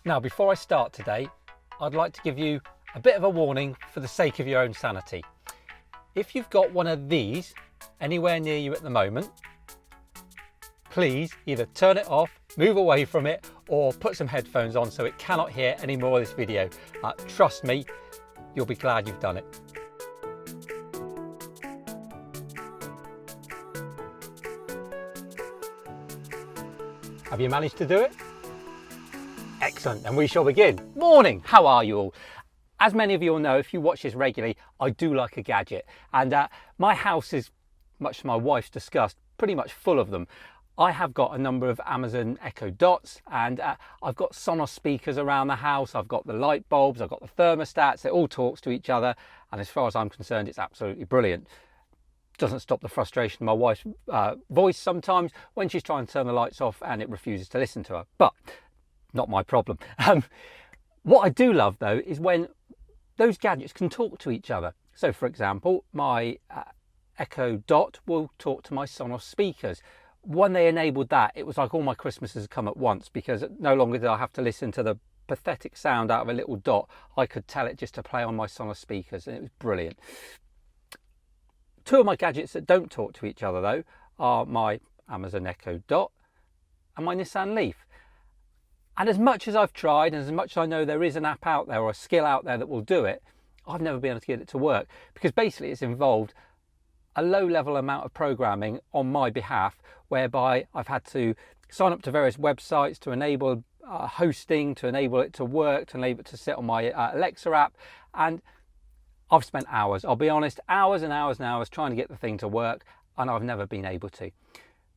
Now, before I start today, I'd like to give you a bit of a warning for the sake of your own sanity. If you've got one of these anywhere near you at the moment, please either turn it off, move away from it, or put some headphones on so it cannot hear any more of this video. Trust me, you'll be glad you've done it. Have you managed to do it? Excellent, and we shall begin. Morning, how are you all? As many of you will know, if you watch this regularly, I do like a gadget. And my house is, much to my wife's disgust, pretty much full of them. I have got a number of Amazon Echo Dots, and I've got Sonos speakers around the house. I've got the light bulbs, I've got the thermostats. It all talks to each other. And as far as I'm concerned, it's absolutely brilliant. Doesn't stop the frustration of my wife's voice sometimes when she's trying to turn the lights off and it refuses to listen to her. But not my problem. What I do love though is when those gadgets can talk to each other. So for example, my Echo Dot will talk to my Sonos speakers. When they enabled that, it was like all my Christmases had come at once, because no longer did I have to listen to the pathetic sound out of a little dot. I could tell it just to play on my Sonos speakers, and it was brilliant. Two of my gadgets that don't talk to each other though are my Amazon Echo Dot and my Nissan Leaf. And as much as I've tried, and as much as I know there is an app out there or a skill out there that will do it, I've never been able to get it to work, because basically it's involved a low level amount of programming on my behalf, whereby I've had to sign up to various websites to enable hosting, to enable it to work, to enable it to sit on my Alexa app. And I've spent hours, I'll be honest, hours and hours and hours trying to get the thing to work, and I've never been able to.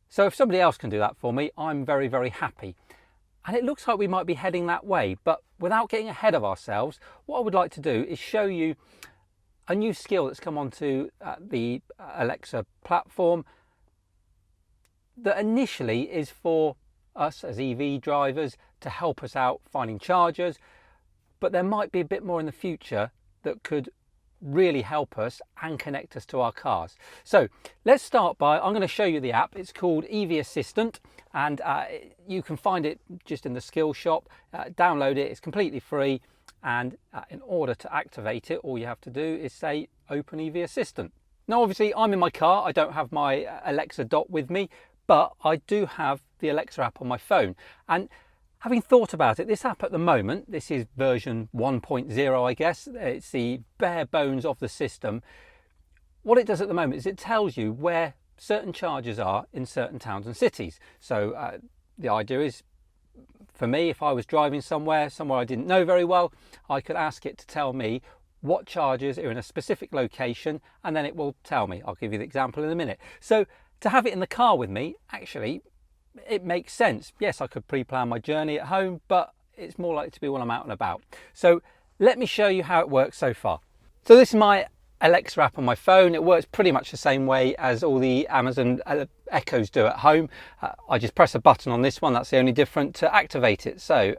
So if somebody else can do that for me, I'm very, very happy. And it looks like we might be heading that way, but without getting ahead of ourselves, what I would like to do is show you a new skill that's come onto the Alexa platform that initially is for us as EV drivers to help us out finding chargers, but there might be a bit more in the future that could really help us and connect us to our cars. So let's start by, I'm going to show you the app. It's called EVie Assistant, and you can find it just in the skill shop. Download it, it's completely free, and in order to activate it, all you have to do is say open EVie Assistant. Now obviously I'm in my car, I don't have my Alexa Dot with me, but I do have the Alexa app on my phone. And having thought about it, this app at the moment, this is version 1.0, I guess. It's the bare bones of the system. What it does at the moment is it tells you where certain chargers are in certain towns and cities. So the idea is, for me, if I was driving somewhere I didn't know very well, I could ask it to tell me what chargers are in a specific location, and then it will tell me. I'll give you the example in a minute. So to have it in the car with me, actually, it makes sense. Yes, I could pre-plan my journey at home, but it's more likely to be when I'm out and about. So let me show you how it works so far. So this is my Alexa app on my phone. It works pretty much the same way as all the Amazon Echoes do at home. I just press a button on this one, that's the only difference, to activate it. So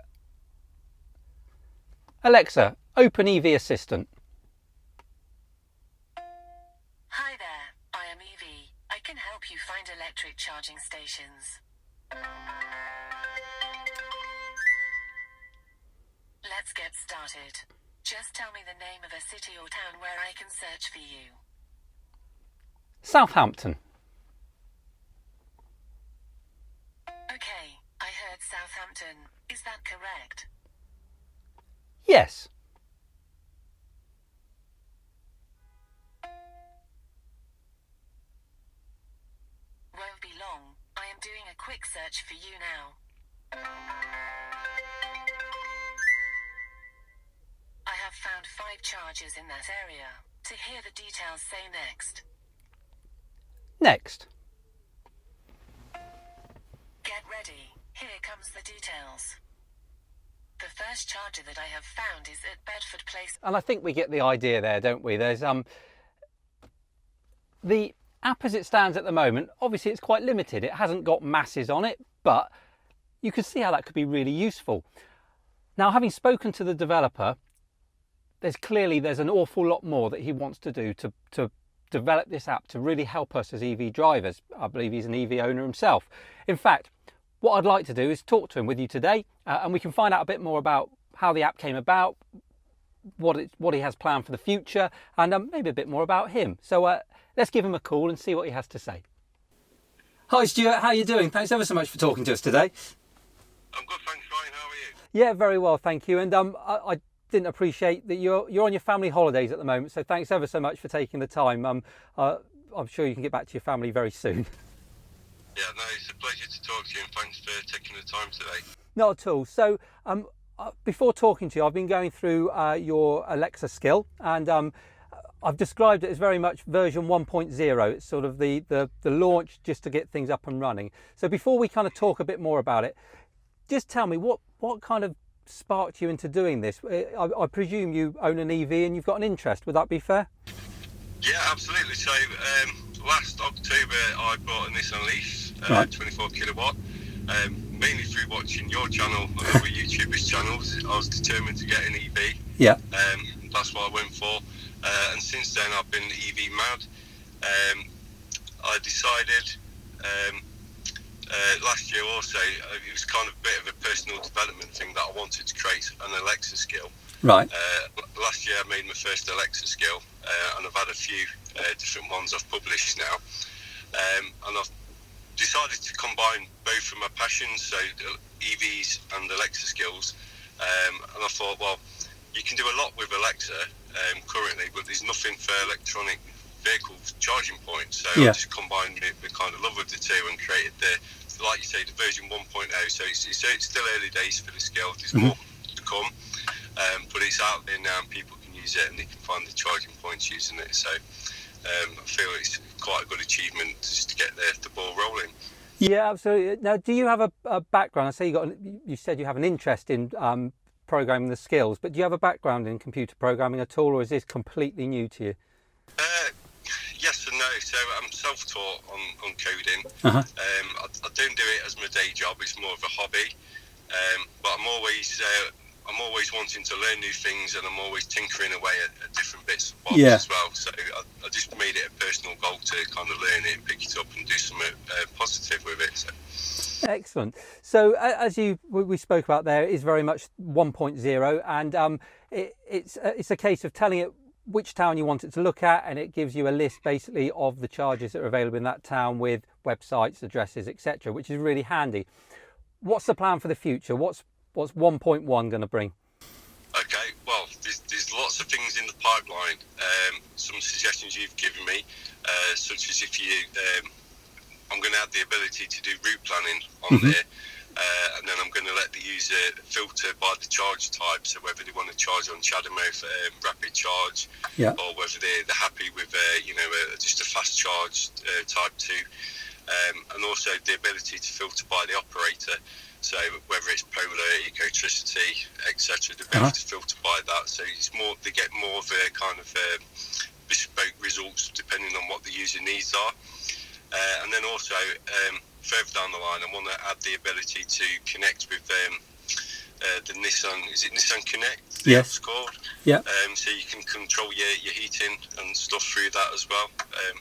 Alexa, open EVie Assistant. Hi there, I am EVie. I can help you find electric charging stations. Let's get started. Just tell me the name of a city or town where I can search for you. Southampton. Okay, I heard Southampton. Is that correct? Yes. Won't be long. I am doing a quick search for you now. I have found 5 chargers in that area. To hear the details, say next. Next. Get ready. Here comes the details. The first charger that I have found is at Bedford Place. And I think we get the idea there, don't we? There's the app as it stands at the moment, obviously it's quite limited. It hasn't got masses on it, but you can see how that could be really useful. Now, having spoken to the developer, there's an awful lot more that he wants to do to develop this app to really help us as EV drivers. I believe he's an EV owner himself. In fact, what I'd like to do is talk to him with you today, and we can find out a bit more about how the app came about, what he has planned for the future, and maybe a bit more about him. So let's give him a call and see what he has to say. Hi Stuart, how are you doing? Thanks ever so much for talking to us today. I'm good, thanks Ryan, how are you? Yeah, very well, thank you. And I didn't appreciate that you're on your family holidays at the moment, so thanks ever so much for taking the time. I'm sure you can get back to your family very soon. Yeah, no, it's a pleasure to talk to you and thanks for taking the time today. Not at all. So before talking to you, I've been going through your Alexa skill, and I've described it as very much version 1.0. It's sort of the launch just to get things up and running. So before we kind of talk a bit more about it, just tell me what kind of sparked you into doing this. I presume you own an EV and you've got an interest. Would that be fair? Yeah, absolutely. So last October I bought a Nissan Leaf, Right. 24 kilowatt. Mainly through watching your channel and other YouTubers' channels. I was determined to get an EV. Yeah. That's what I went for. And since then I've been EV mad. I decided last year also, it was kind of a bit of a personal development thing that I wanted to create an Alexa skill. Right. Last year I made my first Alexa skill, and I've had a few different ones I've published now. And I've decided to combine both of my passions, so EVs and Alexa skills. And I thought, well, you can do a lot with Alexa currently, but there's nothing for electronic vehicle charging points. So Yeah. I just combined the kind of love of the two and created like you say, the version 1.0. So it's still early days for the skill. There's more to come, but it's out there now and people can use it and they can find the charging points using it. So I feel it's quite a good achievement just to get the ball rolling. Yeah, absolutely. Now, do you have a background? I say you said you have an interest in programming the skills, but do you have a background in computer programming at all, or is this completely new to you? Yes and no. So I'm self-taught on coding. Uh-huh. I don't do it as my day job. It's more of a hobby. But I'm always wanting to learn new things, and I'm always tinkering away at different bits and bobs as well. So I just made it a personal goal to kind of learn it, pick it up, and do something positive with it. So. Excellent. So as we spoke about there, it is very much 1.0, and it's a case of telling it which town you want it to look at, and it gives you a list basically of the charges that are available in that town with websites, addresses, etc., which is really handy. What's the plan for the future? What's 1.1 going to bring? Okay, well, there's lots of things in the pipeline. Some suggestions you've given me, such as if you, I'm going to add the ability to do route planning on there, and then I'm going to let the user filter by the charge type, so whether they want to charge on shadow mode, rapid charge, or whether they're happy with just a fast charge type 2, and also the ability to filter by the operator. So whether it's Polar, Ecotricity, etc., they'll be able to filter by that. So it's more, they get more of a kind of bespoke results depending on what the user needs are. And then also further down the line, I want to add the ability to connect with the Nissan. Is it Nissan Connect? Yes. It's called. Yeah. So you can control your heating and stuff through that as well,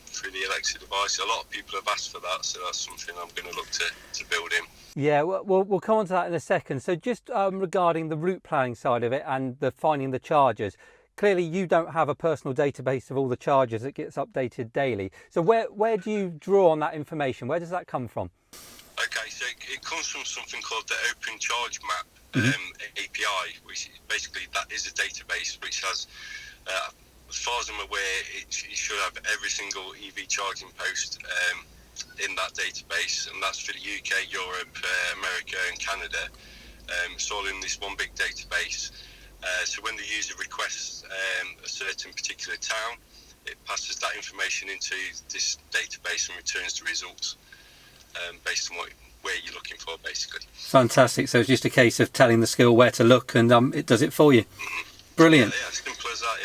through the Alexa device. A lot of people have asked for that, so that's something I'm going to look to build in. Yeah, we'll come on to that in a second. So just regarding the route planning side of it and the finding the chargers, clearly you don't have a personal database of all the chargers that gets updated daily. So where do you draw on that information? Where does that come from? Okay, so it comes from something called the Open Charge Map API, which basically that is a database which has, as far as I'm aware, it should have every single EV charging post in that database, and that's for the UK, Europe, America and Canada. It's all in this one big database. So when the user requests a certain particular town, it passes that information into this database and returns the results based on where you're looking for, basically. Fantastic. So it's just a case of telling the skill where to look, and it does it for you. Brilliant. Yeah, simple as that,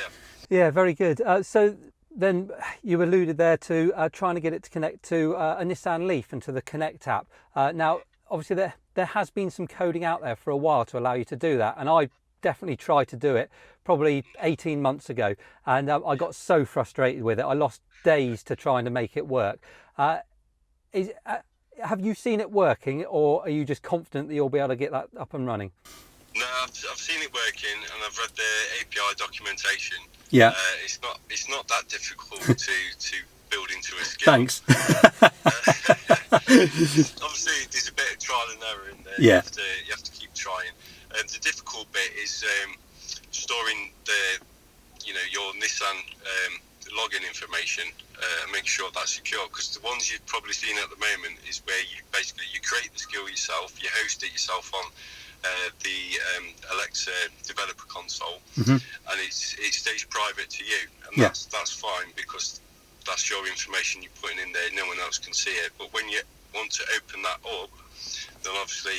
Yeah, very good. So then you alluded there to trying to get it to connect to a Nissan Leaf and to the Connect app. Now, obviously there has been some coding out there for a while to allow you to do that, and I definitely tried to do it probably 18 months ago, and I got so frustrated with it. I lost days to trying to make it work. have you seen it working, or are you just confident that you'll be able to get that up and running? No, I've seen it working, and I've read the API documentation. Yeah. It's not that difficult to build into a skill. Thanks. Obviously, there's a bit of trial and error in there. Yeah. You have to keep trying. The difficult bit is storing your Nissan login information and make sure that's secure, because the ones you've probably seen at the moment is where you create the skill yourself, you host it yourself on the Alexa developer console, and it stays private to you, and that's fine, because that's your information you're putting in there, no one else can see it. But when you want to open that up, then obviously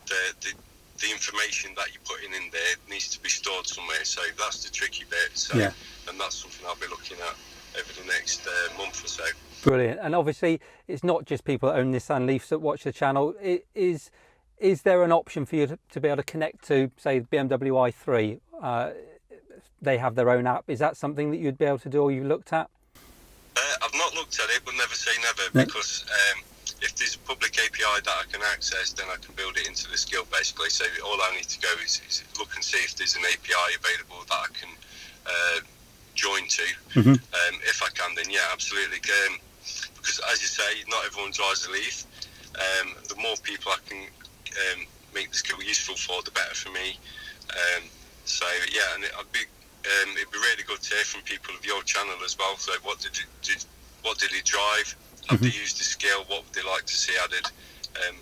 the information that you're putting in there needs to be stored somewhere, so that's the tricky bit. So and that's something I'll be looking at over the next month or so. Brilliant. And obviously it's not just people that own Nissan Leafs that watch the channel. Is there an option for you to be able to connect to, say, BMW i3? They have their own app. Is that something that you'd be able to do, or you looked at? I've not looked at it, but never say never, because if there's a public API that I can access, then I can build it into the skill, basically. So all I need to go is look and see if there's an API available that I can join to. If I can, then yeah, absolutely. Because as you say, not everyone drives a Leaf. The more people I can make the skill useful for, the better for me. So yeah, and it'd be really good to hear from people of your channel as well. So what did he drive? Have they used the skill? What would they like to see added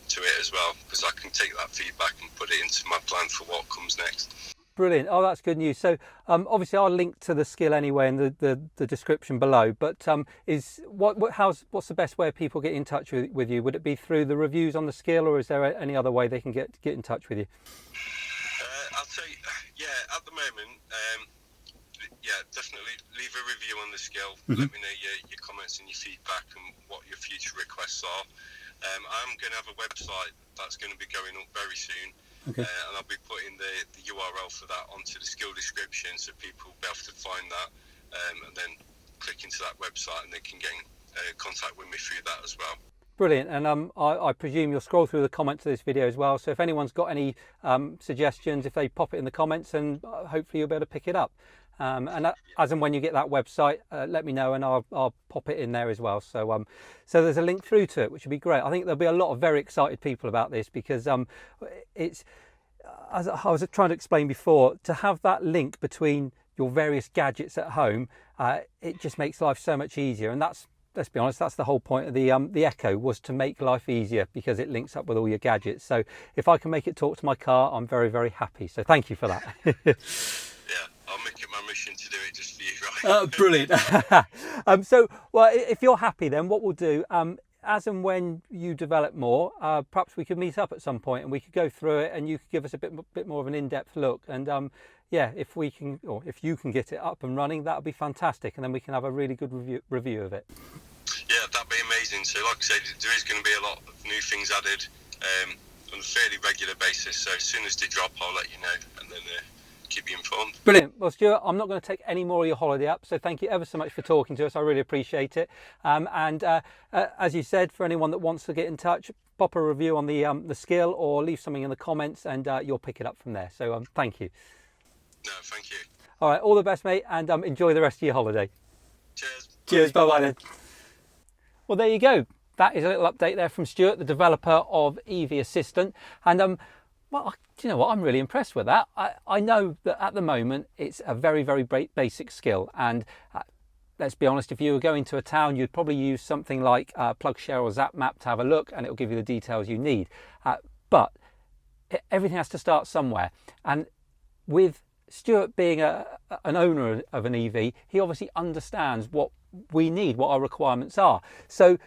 to it as well? Because I can take that feedback and put it into my plan for what comes next. Brilliant. Oh, that's good news. So obviously I'll link to the skill anyway in the description below, but what's the best way of people get in touch with you? Would it be through the reviews on the skill, or is there any other way they can get in touch with you? I'll say, at the moment, definitely leave a review on the skill. Let me know your comments and your feedback and what your future requests are. I'm going to have a website that's going to be going up very soon. Okay. And I'll be putting the URL for that onto the skill description, so people will be able to find that and then click into that website, and they can get in contact with me through that as well. Brilliant. And I presume you'll scroll through the comments of this video as well, so if anyone's got any suggestions, if they pop it in the comments, and hopefully you'll be able to pick it up. And as and when you get that website, let me know, and I'll pop it in there as well. So there's a link through to it, which would be great. I think there'll be a lot of very excited people about this, because it's, as I was trying to explain before, to have that link between your various gadgets at home, it just makes life so much easier. And let's be honest, that's the whole point of the Echo, was to make life easier, because it links up with all your gadgets. So if I can make it talk to my car, I'm very, very happy. So thank you for that. Yeah, I'll make it my mission to do it just for you, right? Brilliant. So, well, if you're happy, then what we'll do, as and when you develop more, perhaps we could meet up at some point and we could go through it, and you could give us a bit more of an in-depth look. And if we can, or if you can get it up and running, that would be fantastic, and then we can have a really good review of it. Yeah, that'd be amazing. So like I said, there is going to be a lot of new things added on a fairly regular basis. So as soon as they drop, I'll let you know, and then keep you informed. Brilliant. Well, Stuart, I'm not going to take any more of your holiday up, so thank you ever so much for talking to us. I really appreciate it. As you said, for anyone that wants to get in touch, pop a review on the skill, or leave something in the comments, and you'll pick it up from there. So thank you. No, thank you. All right, all the best, mate, and enjoy the rest of your holiday. Cheers. Cheers. Bye-bye then. Well, there you go. That is a little update there from Stuart, the developer of EVie Assistant. And well, do you know what? I'm really impressed with that. I know that at the moment it's a very, very basic skill. And let's be honest, if you were going to a town, you'd probably use something like PlugShare or ZapMap to have a look, and it'll give you the details you need. But everything has to start somewhere. And with Stuart being an owner of an EVie, he obviously understands what we need, what our requirements are. So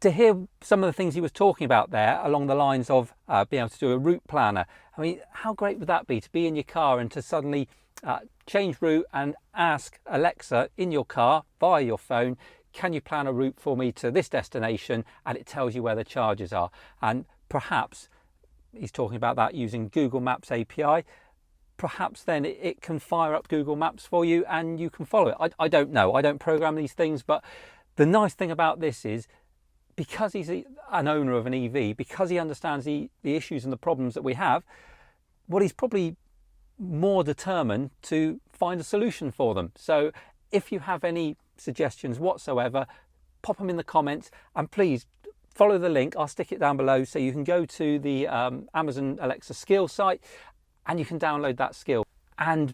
to hear some of the things he was talking about there, along the lines of being able to do a route planner, I mean, how great would that be, to be in your car and to suddenly change route and ask Alexa in your car via your phone, can you plan a route for me to this destination, and it tells you where the charges are. And perhaps he's talking about that using Google Maps API. Perhaps then it can fire up Google Maps for you and you can follow it. I don't know, I don't program these things, but the nice thing about this is because he's an owner of an EV, because he understands the issues and the problems that we have, well, he's probably more determined to find a solution for them. So if you have any suggestions whatsoever, pop them in the comments, and please follow the link. I'll stick it down below so you can go to the Amazon Alexa skill site and you can download that skill, and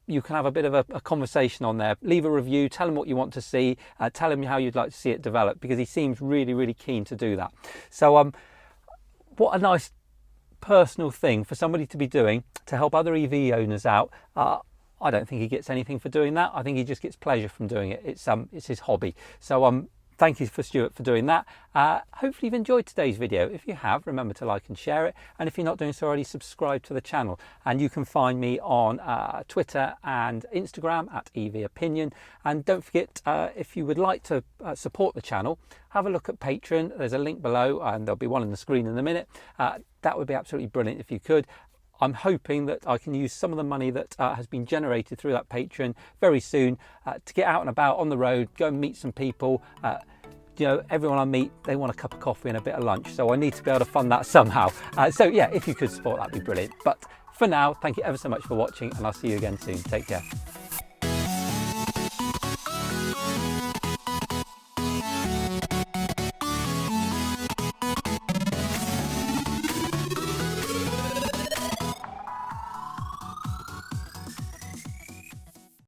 you can have a bit of a conversation on there. Leave a review, tell him what you want to see, tell him how you'd like to see it develop, because he seems really keen to do that. So what a nice personal thing for somebody to be doing to help other EV owners out. I don't think he gets anything for doing that. I think he just gets pleasure from doing it. It's his hobby. So thank you for Stuart for doing that. Hopefully you've enjoyed today's video. If you have, remember to like and share it. And if you're not doing so already, subscribe to the channel. And you can find me on Twitter and Instagram at EVie Opinion. And don't forget, if you would like to support the channel, have a look at Patreon. There's a link below and there'll be one on the screen in a minute. That would be absolutely brilliant if you could. I'm hoping that I can use some of the money that has been generated through that Patreon very soon to get out and about on the road, go and meet some people. You know, everyone I meet, they want a cup of coffee and a bit of lunch, so I need to be able to fund that somehow. So yeah, if you could support, that'd be brilliant. But for now, thank you ever so much for watching, and I'll see you again soon. Take care.